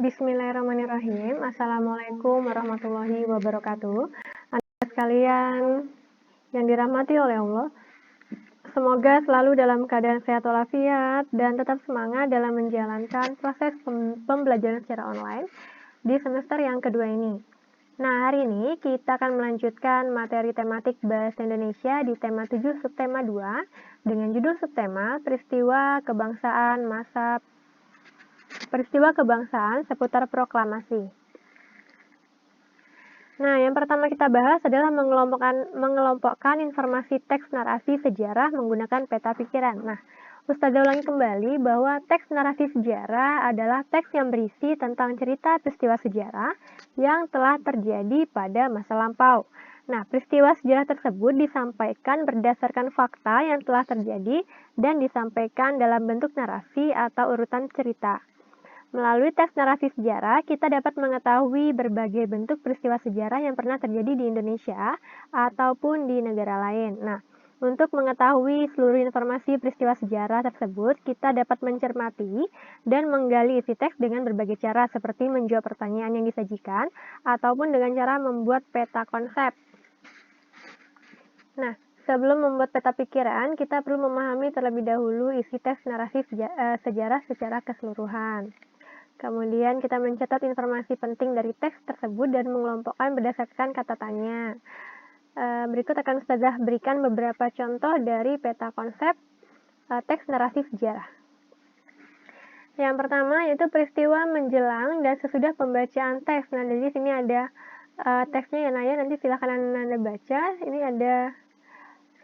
Bismillahirrahmanirrahim. Assalamualaikum warahmatullahi wabarakatuh. Anak sekalian yang dirahmati oleh Allah, semoga selalu dalam keadaan sehat walafiat dan tetap semangat dalam menjalankan proses pembelajaran secara online di semester yang kedua ini. Nah, hari ini kita akan melanjutkan materi tematik Bahasa Indonesia di tema 7 subtema 2 dengan judul subtema Peristiwa Kebangsaan seputar proklamasi. Nah, yang pertama kita bahas adalah mengelompokkan informasi teks narasi sejarah menggunakan peta pikiran. Nah, Ustazah ulangi kembali bahwa teks narasi sejarah adalah teks yang berisi tentang cerita peristiwa sejarah yang telah terjadi pada masa lampau. Nah, peristiwa sejarah tersebut disampaikan berdasarkan fakta yang telah terjadi dan disampaikan dalam bentuk narasi atau urutan cerita. Melalui teks narasi sejarah, kita dapat mengetahui berbagai bentuk peristiwa sejarah yang pernah terjadi di Indonesia ataupun di negara lain. Nah, untuk mengetahui seluruh informasi peristiwa sejarah tersebut, kita dapat mencermati dan menggali isi teks dengan berbagai cara seperti menjawab pertanyaan yang disajikan ataupun dengan cara membuat peta konsep. Nah, sebelum membuat peta pikiran, kita perlu memahami terlebih dahulu isi teks narasi sejarah secara keseluruhan. Kemudian kita mencatat informasi penting dari teks tersebut dan mengelompokkan berdasarkan kata tanya. Berikut akan Ustazah berikan beberapa contoh dari peta konsep teks narasi sejarah. Yang pertama yaitu peristiwa menjelang dan sesudah pembacaan teks. Nah, di sini ada teksnya ya Naya, nanti silahkan Anda baca. Ini ada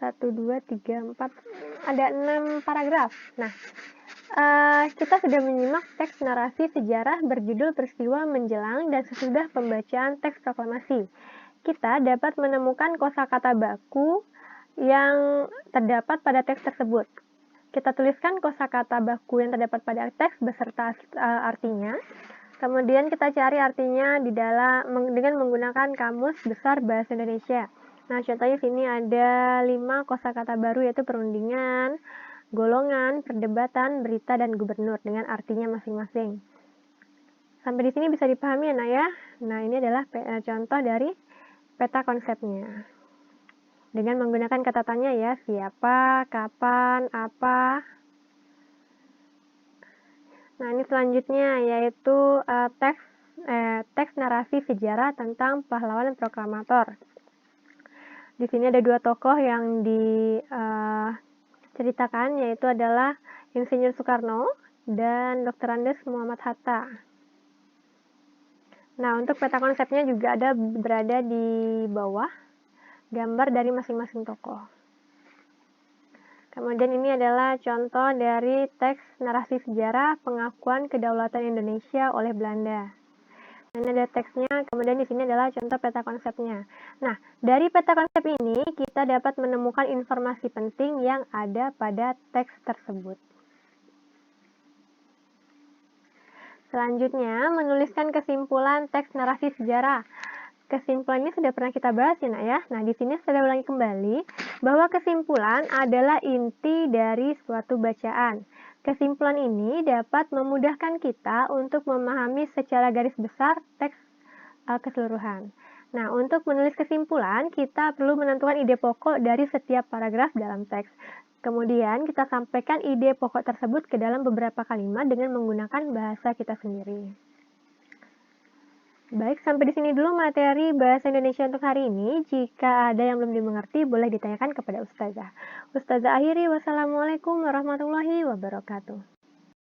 1, 2, 3, 4, ada 6 paragraf. Nah, kita sudah menyimak teks narasi sejarah berjudul peristiwa menjelang dan sesudah pembacaan teks proklamasi. Kita dapat menemukan kosakata baku yang terdapat pada teks tersebut. Kita tuliskan kosakata baku yang terdapat pada teks beserta artinya. Kemudian kita cari artinya dengan menggunakan Kamus Besar Bahasa Indonesia. Nah, contohnya sini ada 5 kosakata baru yaitu perundingan, golongan, perdebatan, berita, dan gubernur dengan artinya masing-masing. Sampai di sini bisa dipahami ya, Nak ya? Nah, ini adalah contoh dari peta konsepnya. Dengan menggunakan kata tanya ya, siapa, kapan, apa. Nah, ini selanjutnya yaitu teks narasi sejarah tentang pahlawan proklamator. Di sini ada 2 tokoh yang ceritakan, yaitu adalah Insinyur Soekarno dan Dr. Andes Muhammad Hatta. Nah, untuk peta konsepnya juga berada di bawah gambar dari masing-masing tokoh. Kemudian ini adalah contoh dari teks narasi sejarah pengakuan kedaulatan Indonesia oleh Belanda. Ini ada teksnya, kemudian di sini adalah contoh peta konsepnya. Nah, dari peta konsep ini kita dapat menemukan informasi penting yang ada pada teks tersebut. Selanjutnya, menuliskan kesimpulan teks narasi sejarah. Kesimpulan ini sudah pernah kita bahas ya, Nak ya. Nah, di sini saya ulangi kembali bahwa kesimpulan adalah inti dari suatu bacaan. Kesimpulan ini dapat memudahkan kita untuk memahami secara garis besar teks keseluruhan. Nah, untuk menulis kesimpulan, kita perlu menentukan ide pokok dari setiap paragraf dalam teks. Kemudian, kita sampaikan ide pokok tersebut ke dalam beberapa kalimat dengan menggunakan bahasa kita sendiri. Baik, sampai di sini dulu materi Bahasa Indonesia untuk hari ini. Jika ada yang belum dimengerti, boleh ditanyakan kepada Ustazah. Ustazah akhiri, wassalamualaikum warahmatullahi wabarakatuh.